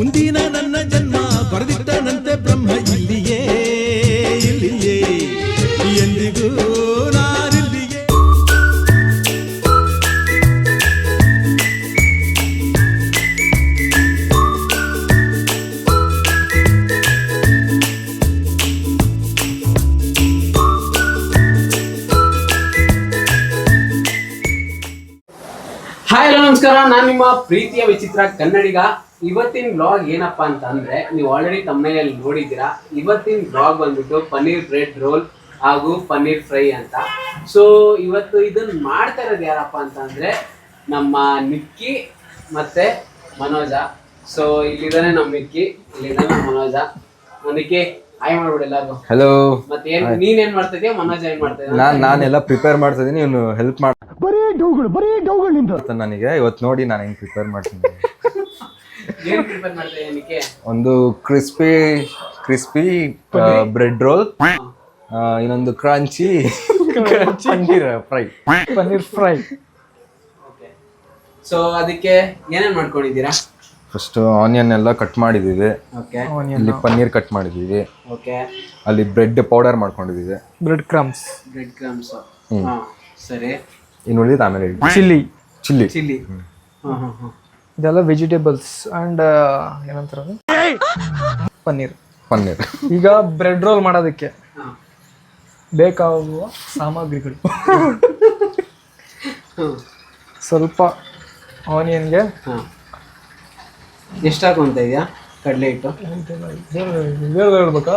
ಮುಂದಿನ ನನ್ನ ಜನ್ಮ ಬರೆದಿಟ್ಟನಂತೆ ಬ್ರಹ್ಮ ಇಲ್ಲಿಯೇ ಇಲ್ಲಿಯೇ ಎಂದಿಗೂ ನಾನಿಲ್ಲಿಯೇ. ಹಾಯ್ ಹಲೋ ನಮಸ್ಕಾರ, ನಾನು ನಿಮ್ಮ ಪ್ರೀತಿಯ ವಿಚಿತ್ರ ಕನ್ನಡಿಗ. ಇವತ್ತಿನ ಬ್ಲಾಗ್ ಏನಪ್ಪಾ ಅಂತ ಅಂದ್ರೆ, ನೀವು ಆಲ್ರೆಡಿ ತಮ್ಮನೇಲಿ ನೋಡಿದ್ದೀರಾ. ಇವತ್ತಿನ ಬ್ಲಾಗ್ ಬಂದ್ಬಿಟ್ಟು ಪನ್ನೀರ್ ಬ್ರೆಡ್ ರೋಲ್ ಹಾಗೂ ಪನ್ನೀರ್ ಫ್ರೈ ಅಂತ. ಸೊ ಇವತ್ತು ಇದನ್ನ ಮಾಡ್ತಾ ಇರೋದು ಯಾರಪ್ಪ ಅಂತ ಅಂದ್ರೆ ನಮ್ಮ ನಿಕ್ಕಿ ಮತ್ತೆ ಮನೋಜ. ಸೊ ಇಲ್ಲಿದ್ದಾನೆ ನಮ್ಮ ನಿಕ್ಕಿ, ಇಲ್ಲಿದ್ದಾನೆ ಮನೋಜ. ನಿಕ್ಕಿ ಹಾಯ್ ಮಾಡ್ಬಿಡಿ ಎಲ್ಲಾರ್ಗು. ಹಲೋ. ಮತ್ತೆ ನೀನ್ ಏನ್ ಮಾಡ್ತಾ ಇದೀಯ, ಮನೋಜ ಏನ್ ಮಾಡ್ತಾ ಇದೀಯ? ನಾನೆಲ್ಲ ಪ್ರಿಪೇರ್ ಮಾಡ್ತಾ ಇದೀನಿ, ಇವನು ಹೆಲ್ಪ್ ಮಾಡ. ಬರೀ ಡೌಗಳು ನನಗೆ ಇವತ್ತು ನೋಡಿ ನಾನು ಹೆಂಗ್ ಪ್ರಿಪೇರ್ ಮಾಡ್ತೀನಿ. ಏನ್ ಪ್ರಿಪೇರ್ ಮಾಡ್ತಾ ಇದೀಯ ನಿಕ್ಕಿ? ಒಂದು ಕ್ರಿಸ್ಪಿ ಬ್ರೆಡ್ ರೋಲ್, ಇನ್ನೊಂದು ಕ್ರಂಚಿ ಪನ್ನೀರ್ ಫ್ರೈ. ಸೊ ಅದಕ್ಕೆ ಏನೇನ್ ಮಾಡ್ಕೊಂಡಿದ್ದೀರಾ? ಫಸ್ಟ್ ಆನಿಯನ್ ಎಲ್ಲ ಕಟ್ ಮಾಡಿದೀವಿ, ಓಕೆ. ಇಲ್ಲಿ ಪನ್ನೀರ್ ಕಟ್ ಮಾಡಿದೀವಿ, ಓಕೆ. ಅಲ್ಲಿ ಬ್ರೆಡ್ ಪೌಡರ್ ಮಾಡ್ಕೊಂಡಿದೀವಿ, ಬ್ರೆಡ್ ಕ್ರಮ್ಸ್. ಹಾ ಸರಿ. ಇನ್ನು ಉಳಿದ ಆಮೇಲೆ ಚಿಲ್ಲಿ. ಇದೆಲ್ಲ ವೆಜಿಟೇಬಲ್ಸ್ ಅಂಡ್ ಏನಂತಾರ ಪನ್ನೀರ್. ಈಗ ಬ್ರೆಡ್ ರೋಲ್ ಮಾಡೋದಕ್ಕೆ ಬೇಕಾಗುವ ಸಾಮಗ್ರಿಗಳು ಸ್ವಲ್ಪ ಆನಿಯನ್ಗೆ ಎಷ್ಟು ಹಾಕೊಂತ ಇದೆಯಾ ಕಡಲೆ ಹಿಟ್ಟು? ಹೇಳ್ಬೇಕಾ?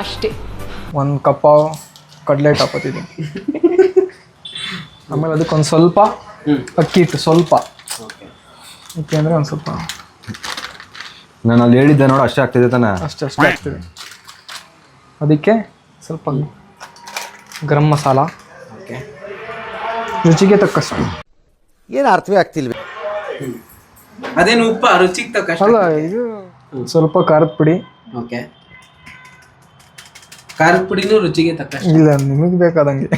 ಅಷ್ಟೇ. 1 ಕಪ್ ಕಡಲೆ ಹಿಟ್ಟು ಹಾಕೋತಿದ್ದೀನಿ. ಆಮೇಲೆ ಅದಕ್ಕೊಂದು ಸ್ವಲ್ಪ ಅಕ್ಕಿ ಹಿಟ್ಟು, ಸ್ವಲ್ಪ ಅಕ್ಕಿ ಅಂದರೆ ಒಂದು ಸ್ವಲ್ಪ. ನಾನು ಅಲ್ಲಿ ಹೇಳಿದ್ದೆ ನೋಡು, ಅಷ್ಟೇ ಆಗ್ತಿದೆ ತಾನೆ? ಅಷ್ಟೇ ಆಗ್ತಿದೆ. ಅದಕ್ಕೆ ಸ್ವಲ್ಪ ಗರಂ ಮಸಾಲ, ಓಕೆ. ರುಚಿಗೆ ತಕ್ಕಷ್ಟು. ಏನು ಅರ್ಥವೇ ಆಗ್ತಿಲ್ವ. ಅದೇನು ಉಪ್ಪ ರುಚಿಗೆ ತಕ್ಕಷ್ಟು? ಅಲ್ಲ, ಇದು ಸ್ವಲ್ಪ ಖಾರದ ಪುಡಿ. ಓಕೆ. ಖಾರದ ಪುಡಿನೂ ರುಚಿಗೆ ತಕ್ಕಷ್ಟು? ಇಲ್ಲ, ನಿಮಗೆ ಬೇಕಾದಂಗೆ.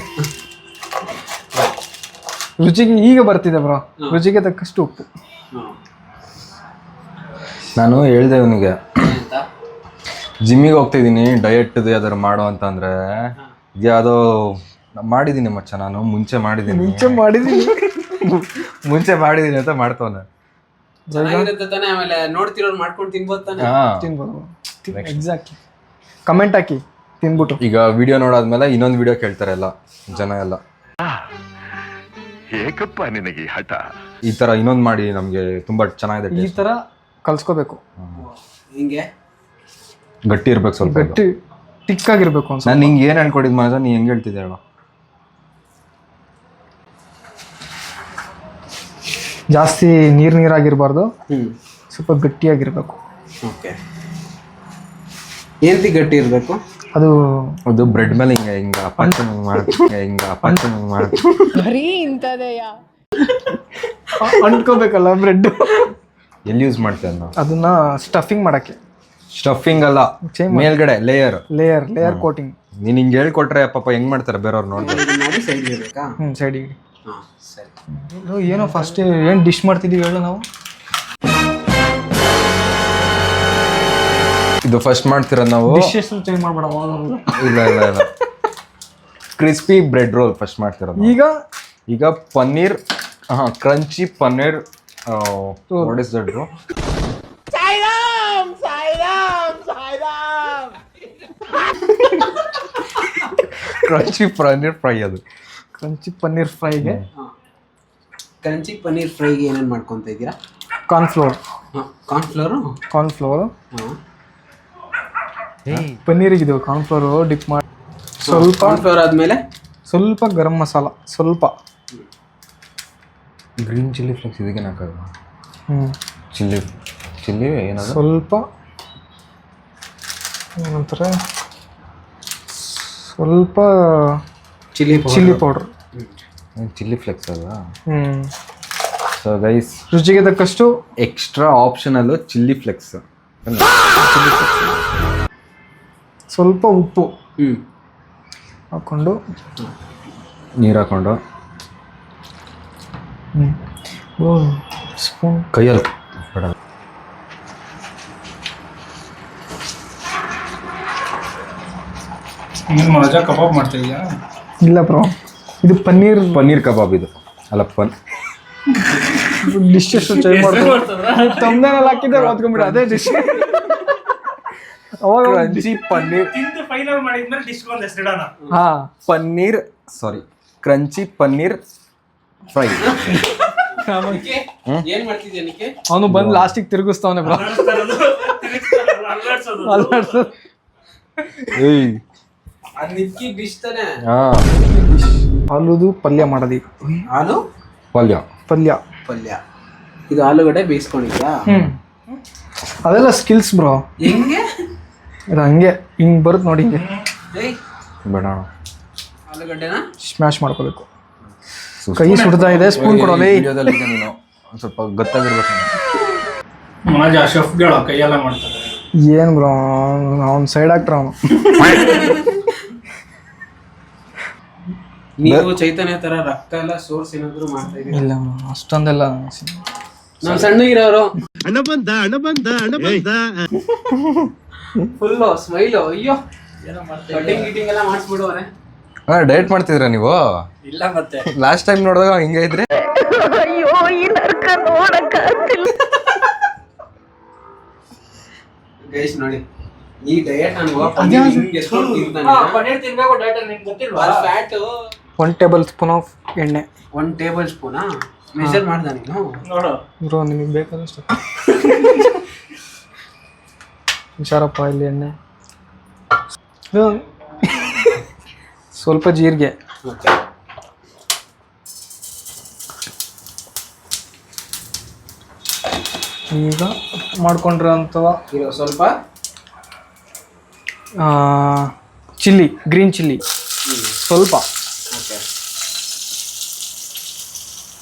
ರುಚಿಗೆ ಈಗ ಬರ್ತಿದೆ ಬ್ರೋ, ರುಚಿಗೆ ತಕ್ಕಷ್ಟು ಉಪ್ಪು. ನಾನು ಹೇಳ್ದೆ ಇವನಿಗೆ, ಜಿಮ್ಮಿಗೆ ಹೋಗ್ತಿದ್ದೀನಿ, ಡಯಟ್ ಯಾವ್ದಾರು ಮಾಡೋ ಅಂತ ಅಂದ್ರೆ, ಯಾವುದೋ ಮಾಡಿದ್ದೀನಿ ಮಚ್ಚ, ನಾನು ಮುಂಚೆ ಮಾಡಿದ್ದೀನಿ ಅಂತ ಮಾಡ್ತವನೆ. ಚೆನ್ನಾಗಿರುತ್ತೆ ತಾನೆ? ಆಮೇಲೆ ನೋಡ್ತಿರೋರು ಮಾಡ್ಕೊಂಡು ತಿನ್ಬೋದು ತಾನೆ? ತಿನ್ಬೋದು. ಎಕ್ಸಾಕ್ಟ್ಲಿ. ಕಮೆಂಟ್ ಹಾಕಿ ತಿನ್ಬಿಟ್ಟು. ಈಗ ವಿಡಿಯೋ ನೋಡಾದ್ಮೇಲೆ ಇನ್ನೊಂದು ವಿಡಿಯೋ ಕೇಳ್ತಾರೆ ಎಲ್ಲ ಜನ ಎಲ್ಲ, ಏಕಪ್ಪ ನಿನಗೆ ಹಠ, ಈ ತರ ಇನ್ನೊಂದು ಮಾಡಿ ನಮ್ಗೆ ತುಂಬಾ ಚೆನ್ನಾಗಿದೆ. ಈ ತರ ಕಲ್ಸ್ಕೋಬೇಕು. ಹಿಂಗೆ ಗಟ್ಟಿ ಇರ್ಬೇಕು, ಸ್ವಲ್ಪ ಗಟ್ಟಿ ಟಿಕ್ ಆಗಿರ್ಬೇಕು. ನಾನು ನಿಂಗೆ ಏನ್ ಅನ್ಕೊಂಡಿದ್ ಮಾತ್ರ ನೀ ಹೆಂಗ್ ಹೇಳ್ತಿದ್ದೆ ಹೇಳು? ಜಾಸ್ತಿ ನೀರಾಗಿರ್ಬಾರ್ದು, ಸ್ವಲ್ಪ ಗಟ್ಟಿಯಾಗಿರ್ಬೇಕು. ಓಕೆ. ಏಂತಿ ಗಟ್ಟಿ ಇರಬೇಕು? ಅದು ಬ್ರೆಡ್ ಮೇಲೆ ಹಿಂಗ ಬರೀ ಇಂಥದೆಯಾ? ಅಂಟ್ಕೋಬೇಕಲ್ಲ ಬ್ರೆಡ್. ಎಲ್ಲಿ ಯೂಸ್ ಮಾಡ್ತೇವೆ ನಾವು ಅದನ್ನ? ಸ್ಟಫಿಂಗ್ ಮಾಡಕ್ಕೆ. ಸ್ಟಫಿಂಗ್ ಅಲ್ಲ, ಮೇಲ್ಗಡೆ ಲೇಯರ್ ಕೋಟಿಂಗ್. ನೀನ್ ಹಿಂಗ್ ಹೇಳ್ಕೊಟ್ರೆ ಪಾಪ ಹೆಂಗ್ ಮಾಡ್ತಾರೆ ಬೇರೆಯವ್ರು ನೋಡ್ತಾರೆ. ಮಾಡಿ ಸೈಡ್ ಇರಬೇಕಾ? ಸೈಡಿಗೆ. ಹಾಂ ಸರಿ. ಏನೋ ಫಸ್ಟ್ ಏನು ಡಿಶ್ ಮಾಡ್ತಿದ್ದೀವಿ ಹೇಳು ನಾವು? ಇದು ಫಸ್ಟ್ ಮಾಡ್ತಿರೋದು ನಾವು. ಡಿಶ್ ಚೇಂಜ್ ಮಾಡ್ಬೇಡ. ಇಲ್ಲ, ಕ್ರಿಸ್ಪಿ ಬ್ರೆಡ್ ರೋಲ್ ಫಸ್ಟ್ ಮಾಡ್ತಿರೋದು. ಈಗ paneer, crunchy paneer. What is that bro? Crunchy paneer fry. ಅದು ಕ್ರಂಚಿ ಪನ್ನೀರ್ ಫ್ರೈಗೆ. ಕ್ರಂಚಿ ಪನ್ನೀರ್ ಫ್ರೈಗೆ ಏನೇನು ಮಾಡ್ಕೊತ ಇದ್ದೀರಾ? ಕಾರ್ನ್ಫ್ಲೋರ್. ಪನ್ನೀರಿಗೆ ಇದು ಕಾರ್ನ್ಫ್ಲೋರು ಡಿಪ್ ಮಾಡಿ, ಸ್ವಲ್ಪ ಕಾರ್ನ್ಫ್ಲೋರ್ ಆದಮೇಲೆ ಸ್ವಲ್ಪ ಗರಂ ಮಸಾಲ, ಸ್ವಲ್ಪ ಗ್ರೀನ್ ಚಿಲ್ಲಿ ಫ್ಲೇಕ್ಸ್. ಇದಕ್ಕೆ ಹಾಕೋದು ಚಿಲ್ಲಿ ಏನಾದ್ರು ಸ್ವಲ್ಪ ಏನಂತಾರೆ, ಸ್ವಲ್ಪ ಚಿಲ್ಲಿ ಪೌಡರ್, ಚಿಲ್ಲಿ ಫ್ಲೇಕ್ಸ್ ಅಲ್ವಾ? ಸೊ ಗೈಸ್, ರುಚಿಗೆ ತಕ್ಕಷ್ಟು ಎಕ್ಸ್ಟ್ರಾ ಆಪ್ಷನಲ್ಲು ಚಿಲ್ಲಿ ಫ್ಲೇಕ್ಸ್. ಸ್ವಲ್ಪ ಉಪ್ಪು ಹಾಕ್ಕೊಂಡು, ನೀರು ಹಾಕ್ಕೊಂಡು, ಸ್ಪೂನ್ ಕೈಯಲ್ಲಿ ಬೇಡ. ಏನು ಮಜಾ ಕಬಾಬ್ ಮಾಡ್ತಾ ಇದೀಯಾ? ಇಲ್ಲ ಬ್ರೋ, ಇದು ಪನ್ನೀರ್ ಪನ್ನೀರ್ ಕಬಾಬ್ ಇದು ಅಲ್ಲ ಡಿಶ್ ಎಷ್ಟು ಚೇಂಜ್ ಮಾಡ್ತಾರೆ. ತಮ್ಮನೇನಲ್ಲಿ ಹಾಕಿದ್ದೆ ಓದ್ಕೊಂಡ್ಬಿಡಿ ಅದೇ ಡಿಶ್. ಅವಾಗ ಕ್ರಂಚಿ ಪನ್ನೀರ್ ತಿಂದು ಫೈನಲ್ ಮಾಡಿದ್ಮೇಲೆ ಡಿಶ್ಗೊಂದು ಹೆಸರಿಡೋಣ. ಹಾ ಪನ್ನೀರ್ ಕ್ರಂಚಿ ಪನ್ನೀರ್ ಫ್ರೈ. ಏನ್ ಮಾಡ್ತಿದ್ಯಾ ನಿಕ್ಕೆ? ಅವನು ಬಂದು ಲಾಸ್ಟಿಗೆ ತಿರುಗಿಸ್ತಾವನೆ ಬ್ರೋ. ಅಲ್ಲಾಡ್ಸೋದು. ಏಯ್ ಅದ್ ನಿಕ್ಕಿ ಡಿಶ್ ತಾನೆ. ಹಾ ಆಲೂದು ಪಲ್ಯ ಮಾಡೋದೀಗ. ಹಾಲು ಪಲ್ಯ ಪಲ್ಯ. ಇದು ಆಲೂಗಡ್ಡೆ ಬೇಯಿಸ್ಕೊಂಡಿದ್ಯಾ? ಅದೆಲ್ಲ ಸ್ಕಿಲ್ಸ್ ಬ್ರೋ. ಹೆಂಗೆ? ಇದು ಹಂಗೆ ಹಿಂಗ್ ಬರುತ್ತೆ ನೋಡಿ, ಹಿಂಗೆ ಏಯ್ ಬೇಡ ಆಲೂಗಡ್ಡೆನ ಸ್ಮ್ಯಾಶ್ ಮಾಡ್ಕೋಬೇಕು. ಕೈ ಸುಡ್ತಾ ಇದೆ, ಸ್ಪೂನ್ ಕೊಡೋಲ್ಲ. ವಿಡಿಯೋದಲ್ಲಿ ನೀನು ಒಂದ್ ಸ್ವಲ್ಪ ಗೊತ್ತಾಗಿರ್ಬೇಕು. ಮಜಾ ಶೆಫ್ಗಳು ಕೈಯೆಲ್ಲ ಮಾಡ್ತಾರೆ. ಏನ್ ಬ್ರೋ, ಅವ್ನು ಸೈಡ್ ಆಕ್ಟರ್ ಅವನು. ನೀವು ಚೈತನ್ಯ ತರ ರಕ್ತ ಎಲ್ಲ ಸೋರ್ಸ್ ಏನಾದ್ರು ಮಾಡ್ತಾ ಇದೀವಿ? ಇಲ್ಲ ಅಷ್ಟೊಂದೆಲ್ಲ. ನಾವ್ ಸಣ್ಣಗಿರೋರು ಹಣ ಬಂದ ಫುಲ್ ಸ್ಮೈಲ್. ಅಯ್ಯೋ ಕಟಿಂಗ್ ಗಿಟಿಂಗ್ ಎಲ್ಲ ಮಾಡಿಸ್ಬಿಡುವರೆ. ಡಯಟ್ ಮಾಡ್ತಿದ್ರ ನೀವು? ಇಲ್ಲ ಮತ್ತೆ ಲಾಸ್ಟ್ ಟೈಮ್ ನೋಡಿದಾಗ ಹಿಂಗೆ ಇದ್ರೆ. ಗೈಸ್ ನೋಡಿ, ಈ ಡಯಟ್ ಅನ್ವಾ ಪನ್ನೀರ್ ತಿನ್ಬೇಕು ಡಯಟ್ ನಿಮ್ಗೆ ಗೊತ್ತಿಲ್ವಾ? ಫ್ಯಾಟ್ 1 ಟೇಬಲ್ ಸ್ಪೂನ್ ಆಫ್ ಎಣ್ಣೆ. 1 ಟೇಬಲ್ ಸ್ಪೂನಾ ಮೆಜರ್ ಮಾಡ್ದ ನೀನು? ನೋಡು ಬ್ರೋ ನಿಮಗೆ ಬೇಕಾದಷ್ಟು. ಹುಷಾರಪ್ಪ, ಇಲ್ಲಿ ಎಣ್ಣೆ, ಇದು ಸ್ವಲ್ಪ ಜೀರಿಗೆ, ಈಗ ಮಾಡ್ಕೊಂಡ್ರೆ ಅಥವಾ ಸ್ವಲ್ಪ ಚಿಲ್ಲಿ, ಗ್ರೀನ್ ಚಿಲ್ಲಿ ಸ್ವಲ್ಪ.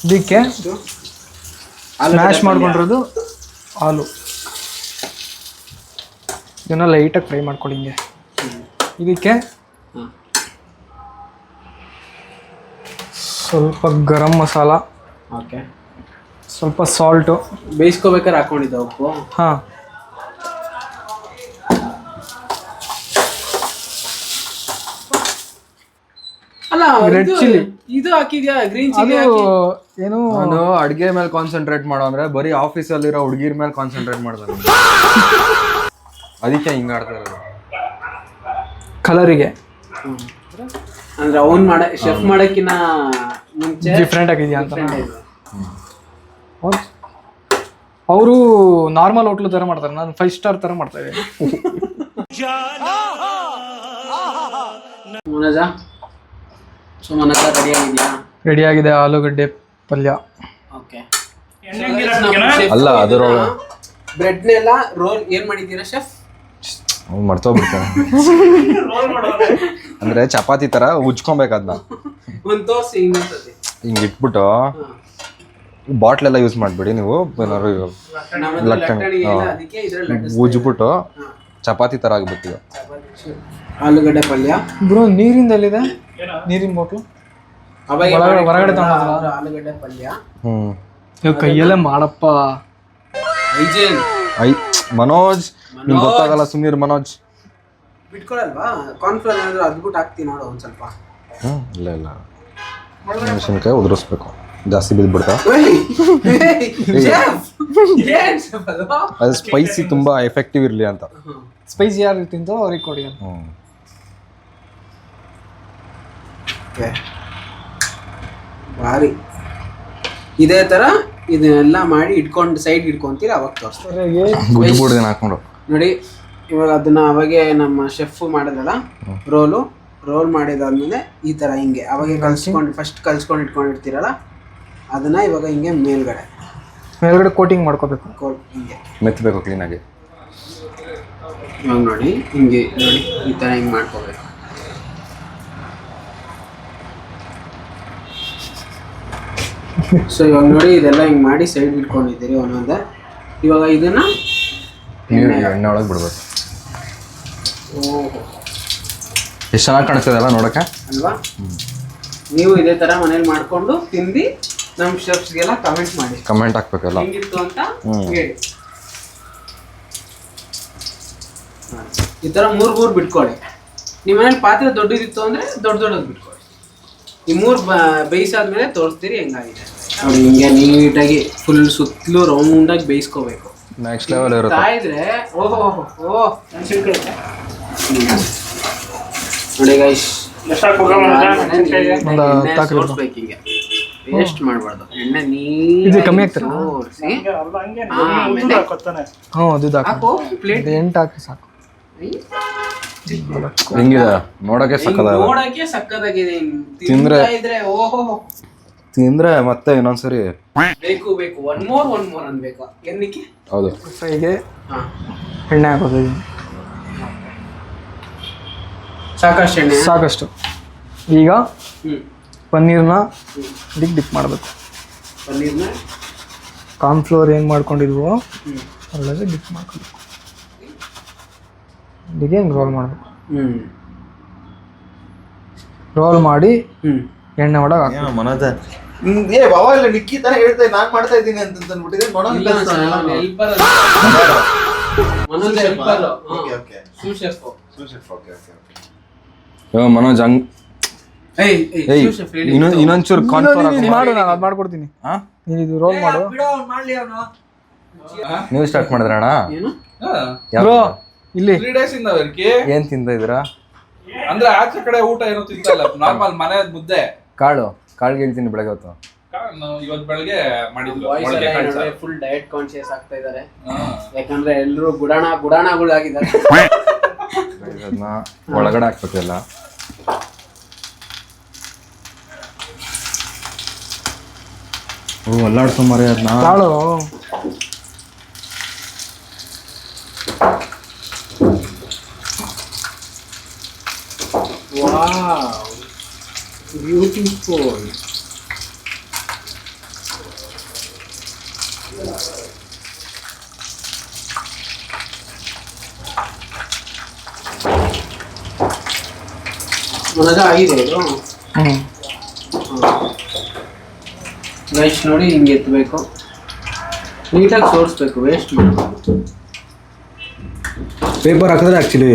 ಇದಕ್ಕೆ ಸ್ಮ್ಯಾಶ್ ಮಾಡ್ಕೊಂಡಿರೋದು ಹಾಲು. ಇದನ್ನ ಲೈಟಾಗಿ ಫ್ರೈ ಮಾಡ್ಕೊಳ್ಳಿ ಹಿಂಗೆ. ಇದಕ್ಕೆ ಸ್ವಲ್ಪ ಗರಂ ಮಸಾಲ, ಓಕೆ, ಸ್ವಲ್ಪ ಸಾಲ್ಟು. ಬೇಯಿಸ್ಕೋಬೇಕಾದ್ರೆ ಹಾಕೊಂಡಿದ್ದ ಉಪ್ಪು. ಹಾಂ, ಅಲ್ಲ ರೆಡ್ ಚಿಲ್ಲಿ ಇದು ಹಾಕಿದ್ಯಾ? ಗ್ರೀನ್ ಚಿಲ್ಲಿ ಅದು ಏನು ನಾನು ಅಡ್ಗೆ ಮೇಲೆ ಕಾನ್ಸಂಟ್ರೇಟ್ ಮಾಡೋ ಅಂದ್ರೆ ಬರೀ ಆಫೀಸಲ್ಲಿರೋ ಹುಡುಗಿರ್ ಮೇಲೆ ಕಾನ್ಸಂಟ್ರೇಟ್ ಮಾಡ್ತಾರೆ. ಅದಕ್ಕೆ ಹಿಂಗ ಆಡ್ತಾ ಇರೋದು. ಕಲರಿಗೆ ಅಂದ್ರೆ ಅವ್ನ್ ಶೆಫ್ ಮಾಡಕ್ಕಿನ ಮುಂಚೆ ಡಿಫ್ರೆಂಟ್ ಆಗಿದೆಯಾ ಅಂತ. ಅವರು ನಾರ್ಮಲ್ ಹೋಟ್ಲು ಥರ ಮಾಡ್ತಾರೆ, ನಾನು 5 ಸ್ಟಾರ್ ಥರ ಮಾಡ್ತಾ ಇದ್ದೀನಿ. ಸುಮನಕ ರೆಡಿ ಆಗಿದ್ಯಾ? ರೆಡಿ ಆಗಿದೆ ಆಲೂಗಡ್ಡೆ ಪಲ್ಯ. ಓಕೆ, ಅಲ್ಲ ಅದರ ಬ್ರೆಡ್ನೆಲ್ಲ ರೋಲ್ ಏನ್ ಮಾಡಿದ್ದೀರಾ ಶೆಫ್? ಮರ್ತೋಗ್ಬಿಡ್ತಾನೆ. ಅಂದ್ರೆ ಚಪಾತಿ ತರ ಉಜ್ಕೊಬೇಕದ್ನ. ಒಂದ್ ತೋರ್ಸಿ ಇನ್ನೊಂದ್ಸತಿ. ಹಿಂಗ್ ಇಟ್ಬಿಟ್ಟು ಬಾಟ್ಲೆಲ್ಲ ಯೂಸ್ ಮಾಡ್ಬಿಡಿ ನೀವು. ಏನಾದ್ರು ಉಜ್ಬಿಟ್ಟು ಚಪಾತಿ ತರ ಆಗ್ಬೇಕು. ಆಲೂಗಡ್ಡೆ ಪಲ್ಯ ಬ್ರೋ ನೀರಿಂದಲ್ಲಿದೆ, ನೀರಿನ ಬಾಟ್ಲು ಹೊರಗಡೆ ತಗೊಂಡ್ರ. ಆಲೂಗಡ್ಡೆ ಪಲ್ಯ ಕೈಯಲ್ಲೇ ಮಾಡಪ್ಪ. ಮನೋಜ್ ನಿಮ್ಗೆ ಗೊತ್ತಾಗಲ್ಲ, ಸುಮ್ನಿರ್ ಮನೋಜ್. ಬಿಟ್ಕೊಳಲ್ವಾ? ಕಾರ್ನ್ಫ್ಲವರ್ ಏನಾದ್ರು ಅದ್ಬಿಟ್ಟು ಹಾಕ್ತೀನಿ ನೋಡು ಒಂದ್ ಸ್ವಲ್ಪ. ಇಲ್ಲ ಮೆಣಸಿನ್ಕಾಯಿ ಉದುರಿಸ್ಬೇಕು, ಜಾಸ್ತಿ ಬಿದ್ಬಿಡ್ತಾ. ಅದು ಸ್ಪೈಸಿ ತುಂಬಾ ಎಫೆಕ್ಟಿವ್ ಇರ್ಲಿ ಅಂತ. ಸ್ಪೈಸಿ ಯಾರು ತಿಂತೋ ಅವ್ರಿಗೆ ಕೊಡಿ. ಭಾರಿ ಇದೇ ತರ ಇದನ್ನೆಲ್ಲ ಮಾಡಿ ಇಟ್ಕೊಂಡು ಸೈಡ್ ಇಟ್ಕೊಂತೀರ, ಅವಾಗ ತೋರಿಸ್ತಾರೆ. ಗುಜ್ಜುಬಿಡ್ದೇನೆ ಹಾಕೊಂಡು ನೋಡಿ, ಇವಾಗ ಅದನ್ನ ಅವಾಗೆ ನಮ್ಮ ಶೆಫ್ ಮಾಡಿದ್ರಲ್ಲ, ರೋಲ್ ಮಾಡಿದಾದ್ಮೇಲೆ ಈ ತರ ಹಿಂಗೆ ಅವಾಗೆ ಫಸ್ಟ್ ಕಲ್ಸ್ಕೊಂಡು ಇಟ್ಕೊಂಡಿರ್ತೀರಲ್ಲ, ಅದನ್ನ ಇವಾಗ ಹಿಂಗೆ ಮೇಲ್ಗಡೆ ಕೋಟಿಂಗ್ ಮಾಡ್ಕೋಬೇಕು. ಹಿಂಗೆ ಮೆತ್ತಬೇಕು ಕ್ಲೀನಾಗಿ. ಇವಾಗ ನೋಡಿ ಹಿಂಗೆ ನೋಡಿ ಈ ತರ ಹಿಂಗೆ ಮಾಡ್ಕೋಬೇಕು. ಸೊ ಇವಾಗ ನೋಡಿ ಇದೆಲ್ಲ ಹಿಂಗೆ ಮಾಡಿ ಸೈಡ್ ಇಟ್ಕೊಂಡಿದ್ದೀರಿ ಒಂದೊಂದೇ. ಇವಾಗ ಇದನ್ನ ಎಣ್ಣೆ ಒಳಗೆ ಬಿಡ್ಬೇಕು. ಎಷ್ಟು ಚೆನ್ನಾಗಿ ಕಾಣಿಸ್ತದೆ ಅಲ್ಲ ನೋಡಕ್ಕೆ ಅಲ್ವಾ? ನೀವು ಇದೇ ತರ ಮನೇಲಿ ಮಾಡ್ಕೊಂಡು ತಿಂದು ನಮ್ಮ ಶೆಫ್ಸ್ಗೆಲ್ಲ ಕಮೆಂಟ್ ಮಾಡಿ ಕಮೆಂಟ್ ಹಾಕ್ಬೇಕಲ್ಲ. ಹೆಂಗಿತ್ತು ಅಂತ ಹೇಳಿ. ಈ ತರ ಮೂರ್ ಬಿಟ್ಕೊಳ್ಳಿ. ನಿಮ್ಮ ಮನೇಲಿ ಪಾತ್ರೆ ದೊಡ್ಡದಿತ್ತು ಅಂದ್ರೆ ದೊಡ್ಡದು ಬಿಟ್ಕೊಳ್ಳಿ. ಈ ಮೂರು ಬೇಯಿಸಾದ್ಮೇಲೆ ತೋರಿಸ್ತೀರಿ ಹೆಂಗಾಗಿದೆ ನೋಡಿ. ಹಿಂಗೆ ನೀಟಾಗಿ ಫುಲ್ ಸುತ್ತಲೂ ರೌಂಡಾಗಿ ಬೇಯಿಸ್ಕೋಬೇಕು. ನೆಕ್ಸ್ಟ್ ಲೆವೆಲ್ ಇರುತ್ತೆ. ಇದ್ರೆ ಓಹೋ ನೋಡಿ ಗೈಸ್, ಸೋರ್ಸ್ಬೇಕು ಹಿಂಗೆ, ವೇಸ್ಟ್ ಮಾಡಬಾರ್ದು. ಎಣ್ಣೆ ಇದು ಕಮ್ಮಿ ಆಗ್ತದೆ. ಸೋರ್ಸಿ ಅದು ಹಾಕು ಪ್ಲೇಟ್. 8 ಹಾಕಿ ಸಾಕು. ಹೆಂಗಿದೆ ನೋಡಕ್ಕೆ ಸಕ್ಕತ್ತಾಗಿದೆ. ನೋಡಕ್ಕೆ ಸಕ್ಕತ್ತಾಗಿದೆ. ತಿಂದ್ರೆ ಇದ್ರೆ ಓಹೋ ತಿಂದ್ರೆ ಮತ್ತೆ ಇನ್ನೊಂದ್ಸರಿ ಬೇಕು ಒನ್ ಮೋರ್ ಅನ್ಬೇಕು. ಏನಕ್ಕೆ? ಹೌದು. ಫ್ರೈಗೆ ಎಣ್ಣೆ ಹಾಕೋದು ಸಾಕಷ್ಟು ಎಣ್ಣೆ ಸಾಕಷ್ಟು. ಈಗ ಪನ್ನೀರ್ನ ಡಿಪ್ ಮಾಡಬೇಕು. ಪನ್ನೀರ್ನ ಕಾರ್ನ್ಫ್ಲೋರ್ ಏನು ಮಾಡ್ಕೊಂಡಿದ್ವೋ ಅಲ್ಲದೆ ಡಿಪ್ ಮಾಡ್ಕೊಬೇಕು. ಇಲ್ಲಿಗೆ ಹಿಂಗೆ ರೋಲ್ ಮಾಡಬೇಕು. ರೋಲ್ ಮಾಡಿ ಎಣ್ಣೆ ಒಳಗೆ ಹಾಕಿ. ಮನೋಜ ಏ ಬಾವ ಇಲ್ಲ ನಿಕ್ಕಿ ತರ ಹೇಳ್ತಾ ನಾನ್ ಮಾಡ್ತಾ ಇದ್ದೀನಿ ಅಂತ ಅಂದ್ಬಿಟ್ಟಿದೆ. ಮನೋಜ್ ಹಂಗ್ ಇನ್ನೊಂಚೂರು ಮಾಡು, ನಾನು ಅದು ಮಾಡ್ಕೊಡ್ತೀನಿ. ನೀನು ಇದು ರೋಲ್ ಮಾಡು. ನೀವು ಸ್ಟಾರ್ಟ್ ಮಾಡಿದ್ರ ಅಣ್ಣ? ಬ್ರೋ ಇಲ್ಲಿ 3 days ಇಂದ ಏನ್ ತಿಂತ ಇದ್ದೀರಾ? ಅಂದ್ರೆ ಆಚೆ ಕಡೆ ಊಟ ಏನೋ ತಿಂತಾ ಇಲ್ಲ, ನಾರ್ಮಲ್ ಮನೆ ಮುದ್ದೆ ಕಾಳು ಹೇಳ್ತೀನಿ ಬೆಳಗ್ಗೆ ಹೊತ್ತು. ಇವತ್ತು ಬೆಳಗ್ಗೆ ಮಾಡಿದ್ರು. ಫುಲ್ ಡಯಟ್ ಕಾನ್ಶಿಯಸ್ ಆಗ್ತಾ ಇದಾರೆ. ಯಾಕಂದ್ರೆ ಎಲ್ಲರೂ ಗುಡಾಣಗಳಾಗಿದ್ದಾರೆ. ಅದನ್ನ ಒಳಗಡೆ ಹಾಕ್ಬೇಕಲ್ಲ. ಅಲ್ಲಾಡ್ಸೋ ಮರಿ ಅದನ್ನ. ಕಾಳು ವಾವ್, ಬ್ಯೂಟಿಫುಲ್. ಆಗಿದೆ ಇದು. ಗೈಸ್ ನೋಡಿ, ಹಿಂಗೆ ಎತ್ತಬೇಕು, ನೀಟಾಗಿ ಸೋರಿಸ್ಬೇಕು, ವೇಸ್ಟ್ ಮಾಡಬಾರ್ದು. ಪೇಪರ್ ಹಾಕಿದ್ರೆ ಆಕ್ಚುಲಿ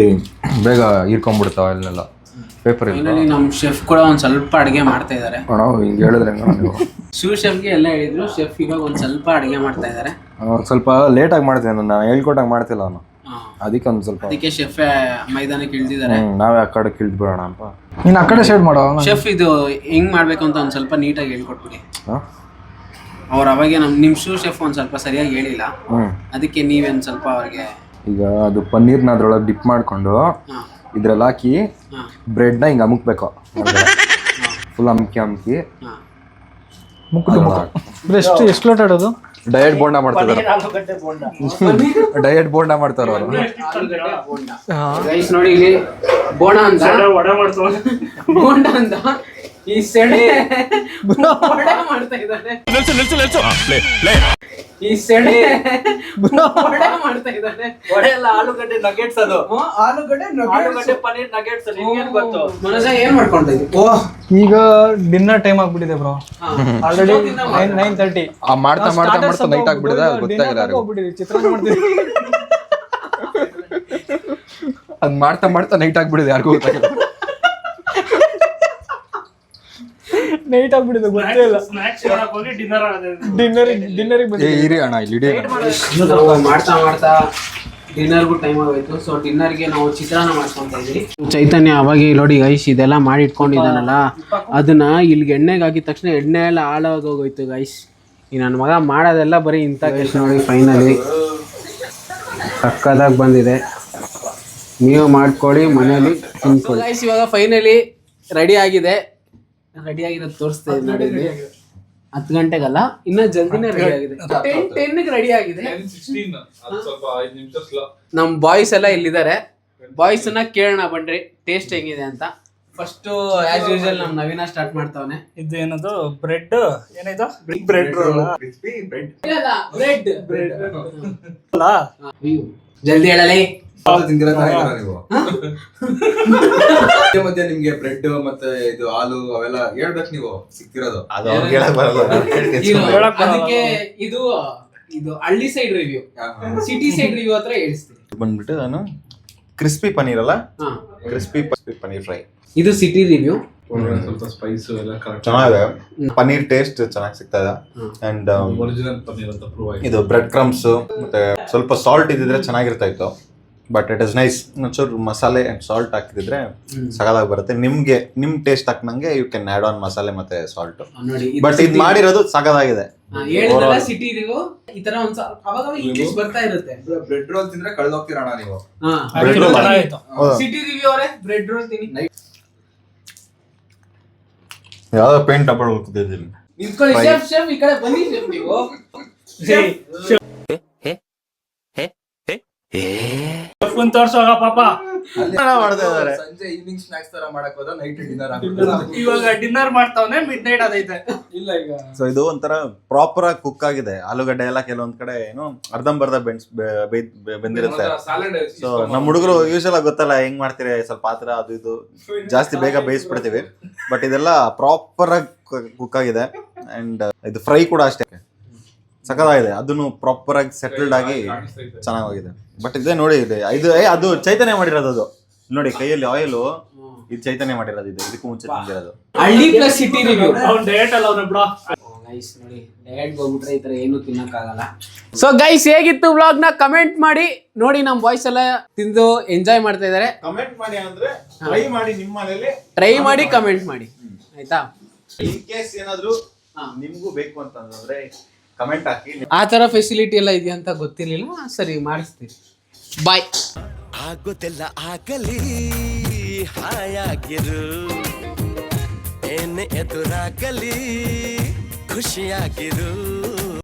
ಬೇಗ ಹೀರ್ಕೊಂಡ್ಬಿಡ್ತಾವ ಇಲ್ಲೆಲ್ಲ. ಪೇಪರ್ ನಮ್ಮ ಶೆಫ್ ಕೂಡ ಒಂದ್ ಸ್ವಲ್ಪ ಅಡಿಗೆ ಮಾಡ್ತಾ ಇದಾರೆ. ಹಿಂಗೆ ಹೇಳಿದ್ರೆ ನೀವು ಶಿವ ಶೆಫ್ಗೆ ಎಲ್ಲ ಹೇಳಿದ್ರು. ಶೆಫ್ ಇವಾಗ ಒಂದ್ ಸ್ವಲ್ಪ ಅಡಿಗೆ ಮಾಡ್ತಾ ಇದಾರೆ. ಸ್ವಲ್ಪ ಲೇಟಾಗಿ ಮಾಡ್ತೀನಿ, ನಾನು ಹೇಳ್ಕೊಟ್ಟಾಗ ಮಾಡ್ತಿಲ್ಲ ಅವನು. ಅದಕ್ಕೆ ಒಂದು ಸ್ವಲ್ಪ ಅದಕ್ಕೆ ಶೆಫ್ ಮೈದಾನಕ್ಕೆ ಇಳಿದಿದ್ದಾರೆ. ನಾವೇ ಆ ಕಡೆ ಇಳಿದು ಬಿಡೋಣ ಅಂತ. ನೀನು ಆ ಕಡೆ ಸೈಡ್ ಮಾಡೋ. ಶೆಫ್ ಇದು ಹೆಂಗ್ ಮಾಡ್ಬೇಕು ಅಂತ ಒಂದ್ ಸ್ವಲ್ಪ ನೀಟಾಗಿ ಹೇಳ್ಕೊಟ್ಬಿಡಿ. ಅವ್ರು ಅವಾಗೆ ನಿಮ್ ಶಿವ ಶೆಫ್ ಒಂದ್ ಸ್ವಲ್ಪ ಸರಿಯಾಗಿ ಹೇಳಿಲ್ಲ, ಅದಕ್ಕೆ ನೀವೇನ್ ಸ್ವಲ್ಪ ಅವ್ರಿಗೆ. ಈಗ ಅದು ಪನ್ನೀರ್ನ ಅದ್ರೊಳಗೆ ಡಿಪ್ ಮಾಡ್ಕೊಂಡು ಇದ್ರಲ್ಲಿ ಹಾಕಿ ಬ್ರೆಡ್ನ ಹಿಂಗೆ ಅಮುಕ್ಬೇಕು. ಫುಲ್ ಅಮ್ಕಿ ಎಷ್ಟು ಲೋಟ ಇಡೋದು? ಡಯಟ್ ಬೋಂಡ ಮಾಡ್ತಾರೆ. ಡಯಟ್ ಬೋಂಡ ಮಾಡ್ತಾರೆ ಅವರು. ನೋಡಿ ಇಲ್ಲಿ ಬೋಂಡ ಅಂತ ಈ ಸೆಡೆ ಮಾಡ್ತಾ ಇದ್ದಾನೆ. ಈ ಸೆಡೆ ಮಾಡ್ತಾ ಇದ್ದಾನೆ. ಆಲೂಗಡ್ಡೆ ನಗೆಟ್ಸ್. ಅದು ಆಲೂಗಡ್ಡೆ ಪನ್ನೀರ್ ನಗೆಟ್ಸ್. ನಿಮ್ಗೇನ್ ಗೊತ್ತು? ಮನೋಜ ಏನ್ ಮಾಡ್ಕೊಂತ ಇದ್ದಿ? ಈಗ ಡಿನ್ನರ್ ಟೈಮ್ ಆಗ್ಬಿಟ್ಟಿದೆ ಬ್ರೋ. ಆಲ್ರೆಡಿ 9:30. ಮಾಡ್ತಾ ನೈಟ್ ಆಗ್ಬಿಟ್ಟಿದೆ, ಗೊತ್ತಾಗಿಲ್ಲ. ಚಿತ್ರಾನ್ನ ಮಾಡ್ತೀವಿ. ಅದ್ ಮಾಡ್ತಾ ನೈಟ್ ಆಗ್ಬಿಟ್ಟಿದೆ, ಯಾರಿಗೂ ಗೊತ್ತಾಗಿಲ್ಲ. ನೈಟ್ ಆಗ್ಬಿಟ್ಟಿದೆ, ಗೊತ್ತೇ ಇಲ್ಲ. ಡಿನ್ನರಿಗೆ ಇರಿ ಅಣ್ಣ ಇಲ್ಲಿ ಮಾಡ್ತಾ ಡಿನ್ನರ್ಗೂ ಟೈಮ್ ಆಗೋಯ್ತು. ಸೊ ಡಿನ್ನರ್ಗೆ ನಾವು ಚಿತ್ರಾನ್ನ ಮಾಡ್ಕೊಂತ ಇದ್ವಿ. ಚೈತನ್ಯ ಅವಾಗ ನೋಡಿ ಗೈಸ್ ಇದೆಲ್ಲ ಮಾಡಿ ಇಟ್ಕೊಂಡಿದ್ದಾನಲ್ಲ, ಅದನ್ನ ಇಲ್ಲಿಗೆ ಎಣ್ಣೆಗೆ ಹಾಕಿದ ತಕ್ಷಣ ಎಣ್ಣೆ ಎಲ್ಲ ಹಾಳಾಗೋಗೋಯ್ತು ಗೈಸ್. ಈ ನನ್ನ ಮಗ ಮಾಡೋದೆಲ್ಲ ಬರೀ ಇಂಥ ಕೆಲಸ ನೋಡಿ. ಫೈನಲಿ ಸಕ್ಕದಾಗಿ ಬಂದಿದೆ. ನೀವು ಮಾಡ್ಕೊಳ್ಳಿ, ಮನೇಲಿ ತಿನ್ಕೊಳ್ಳಿ ಗೈಸ್. ಇವಾಗ ಫೈನಲಿ ರೆಡಿ ಆಗಿರೋದು ತೋರಿಸ್ತಾ ಇದ್ದೀನಿ ನೋಡಿ. 10 ಗಂಟೆಗಲ್ಲ, ಇನ್ನ ಜಲ್ದಿನೇ ರೆಡಿ ಆಗಿದೆ. 10ಗೆ ರೆಡಿ ಆಗಿದೆ. ನಮ್ ಬಾಯ್ಸ್ ಎಲ್ಲ ಇಲ್ಲಿದ್ದಾರೆ. ಬಾಯ್ಸ್ ನ ಕೇಳೋಣ ಬನ್ರಿ ಟೇಸ್ಟ್ ಹೆಂಗಿದೆ ಅಂತ. ಫಸ್ಟ್ ಆಸ್ ಯೂಶುವಲ್ ನಮ್ ನವೀನ ಸ್ಟಾರ್ಟ್ ಮಾಡ್ತಾವನೆ. ಇದು ಏನದು ಬ್ರೆಡ್ ಏನಾಯ್ತು? Bread roll. ಬ್ರೆಡ್ ಜಲ್ದಿ ಹೇಳಲಿ. ತಿಂದಿರೋ ತರ ಇದ್ದೀರಾ ನೀವು. ಮಧ್ಯೆ ನಿಮ್ಗೆ ಬ್ರೆಡ್ ಮತ್ತೆ ಇದು ಹಾಲು ಅವೆಲ್ಲ ಹೇಳ್ಬೇಕು ನೀವು ಸಿಕ್ತಿರೋದು. ಅದು ಅವ್ರಿಗೆ ಹೇಳಕ್ ಬರಲ್ಲ ಅದಕ್ಕೆ ಇದು ಹಳ್ಳಿ side review, city side review ಹತ್ರ ಹೇಳಿಸ್ತೀನಿ. ಬಂದ್ಬಿಟ್ಟು ನಾನು ಕ್ರಿಸ್ಪಿ ಪನ್ನೀರ್ ಅಲ್ಲ, ಹಾ, ಕ್ರಿಸ್ಪಿ ಪನ್ನೀರ್ ಫ್ರೈ. ಇದು ಸಿಟಿ ರಿವ್ಯೂ. ಸ್ವಲ್ಪ ಸ್ಪೈಸ್ ಎಲ್ಲ ಕರೆಕ್ಟ್ ಚೆನ್ನಾಗಿದೆ, ಪನ್ನೀರ್ ಟೇಸ್ಟ್ ಚೆನ್ನಾಗಿ ಸಿಗ್ತಾ ಇದೆ. ಅಂಡ್ ಒರಿಜಿನಲ್ ಪನ್ನೀರ್ ಅಂತ ಪ್ರೂವ್ ಆಗಿದೆ. ಇದು ಬ್ರೆಡ್ ಕ್ರಮ್ಸ್ ಮತ್ತೆ ಸ್ವಲ್ಪ ಸಾಲ್ಟ್ ಇದ್ದಿದ್ರೆ ಚೆನ್ನಾಗಿರ್ತಾ ಇತ್ತು. But it is nice. ಒಂಚೂರು ಮಸಾಲೆ ಅಂಡ್ ಸಾಲ್ಟ್ ಹಾಕಿದ್ರೆ ಸಗದಾಗಿ ಬರುತ್ತೆ. ನಿಮ್ಗೆ ನಿಮ್ ಟೇಸ್ಟ್ ಹಾಕ್ನಂಗೆ ಯು ಕ್ಯಾನ್ ಆಡ್ ಆನ್ ಮಸಾಲೆ ಮತ್ತೆ ಸಾಲ್ಟ್. ನೋಡಿ ಬಟ್ ಇದು ಮಾಡಿರೋದು ಸಗದಾಗಿದೆ. ಹೇಳಿದ್ರಲ್ಲ ಸಿಟಿ ರಿವ್ಯೂ. ಈ ತರ ಒಂದ್ ಅವಾಗ ಇಂಗ್ಲಿಷ್ ಬರ್ತಾ ಇರುತ್ತೆ. ಬ್ರೆಡ್ ರೋಲ್ ತಿಂದ್ರೆ ಕಳ್ದೋಗ್ತೀರಣ ನೀವು. ಬ್ರೆಡ್ ರೋಲ್ ಸಿಟಿ ರಿವ್ಯೂ ಅವರೇ ಬ್ರೆಡ್ ರೋಲ್ ತಿನ್ನಿ. ಯಾವ್ದೋ ಪೇಂಟ್ ಟಪಲ್ ಹೋಗ್ತಿದ್ದೀನಿ. ನಿಂತ್ಕೊಳ್ಳಿ ಶೆಫ್, ಶೆಫ್ ಈ ಕಡೆ ಬನ್ನಿ ಶೆಫ್ ನೀವು. ತೋರ್ಸೋಗ ಪಾಪ ಮಾಡ್ತಾ ಇದಾರೆ. ಸಂಜೆ ಈವ್ನಿಂಗ್ ಸ್ನಾಕ್ಸ್ ತರ ಮಾಡಕ್ ಹೋದ ನೈಟ್ ಡಿನ್ನರ್ ಇವಾಗ ಡಿನ್ನರ್ ಮಾಡ್ತಾವನೆ, ಮಿಡ್ ನೈಟ್ ಅದೈತೆ. ಇಲ್ಲ ಈಗ ಸೊ ಇದು ಒಂಥರ ಪ್ರಾಪರ್ ಆಗಿ ಕುಕ್ ಆಗಿದೆ. ಆಲೂಗಡ್ಡೆ ಎಲ್ಲ ಕೆಲವೊಂದ್ ಕಡೆ ಏನು ಅರ್ಧಂಬರ್ಧ ಬೆಂದಿರುತ್ತೆ. ಸೊ ನಮ್ ಹುಡುಗರು ಯೂಶಲ್ ಆಗಿ ಗೊತ್ತಲ್ಲ ಹೆಂಗ್ ಮಾಡ್ತೀರಿ, ಸ್ವಲ್ಪ ಆತರ ಅದು ಇದು ಜಾಸ್ತಿ ಬೇಗ ಬೇಯಿಸ್ಬಿಡ್ತೀವಿ. ಬಟ್ ಇದೆಲ್ಲ ಪ್ರಾಪರ್ ಆಗಿ ಕುಕ್ ಆಗಿದೆ. ಅಂಡ್ ಇದು ಫ್ರೈ ಕೂಡ ಅಷ್ಟೇ ಸಖತ್ತಾಗಿದೆ. ಅದನ್ನು ಪ್ರಾಪರ್ ಆಗಿ ಸೆಟಲ್ಡ್ ಆಗಿ ಚೆನ್ನಾಗಿದೆ. ಬಟ್ ಇದೇ ನೋಡಿ ಇದೆ ಇದು ಅದು ಚೈತನ್ಯ ಮಾಡಿರೋದು. ಅದು ನೋಡಿ ಕೈಯಲ್ಲಿ ಆಯಿಲ್, ಇದು ಚೈತನ್ಯ ಮಾಡಿರೋದು. ಇದು ಇದಕ್ಕೂ ಮುಂಚೆ ತಿಂದಿರೋದು. ಹಳ್ಳಿ ಪ್ಲಸ್ ಸಿಟಿ ರಿವ್ಯೂ. ಅವ್ನು ಡಯಟ್ ಅಲ್ಲ ಅವ್ನ ಬ್ಲಾ. ಗೈಸ್ ನೋಡಿ, ಡಯಟ್ ಹೋಗ್ಬಿಟ್ರೆ ಈ ತರ ಏನು ತಿನ್ನಕ್ಕಾಗಲ್ಲ. ಸೊ ಗೈಸ್ ಹೇಗಿತ್ತು ವ್ಲಾಗ್ ನ ಕಮೆಂಟ್ ಮಾಡಿ. ನೋಡಿ ನಮ್ ಬಾಯ್ಸ್ ಎಲ್ಲ ತಿಂದು ಎಂಜಾಯ್ ಮಾಡ್ತಾ ಇದಾರೆ. ಕಮೆಂಟ್ ಮಾಡಿ ಅಂದ್ರೆ ಟ್ರೈ ಮಾಡಿ, ನಿಮ್ಮ ಮನೇಲಿ ಟ್ರೈ ಮಾಡಿ ಕಮೆಂಟ್ ಮಾಡಿ, ಆಯ್ತಾ? ಇನ್ ಕೇಸ್ ಏನಾದ್ರು ನಿಮ್ಗೂ ಬೇಕು ಅಂತಂದ್ರೆ ಕಮೆಂಟ್ ಹಾಕಿ. ಆ ತರ ಫೆಸಿಲಿಟಿ ಎಲ್ಲ ಇದೆಯಾ ಅಂತ ಗೊತ್ತಿರ್ಲಿಲ್ಲ. ಸರಿ, ಮಾಡಿಸ್ತೀವಿ. ಬಾಯ್. ಆಗೋದೆಲ್ಲ ಆಗಲಿ, ಹಾಯಾಗಿರು, ಏನೇ ಎದುರಾಗಲಿ ಖುಷಿಯಾಗಿರು.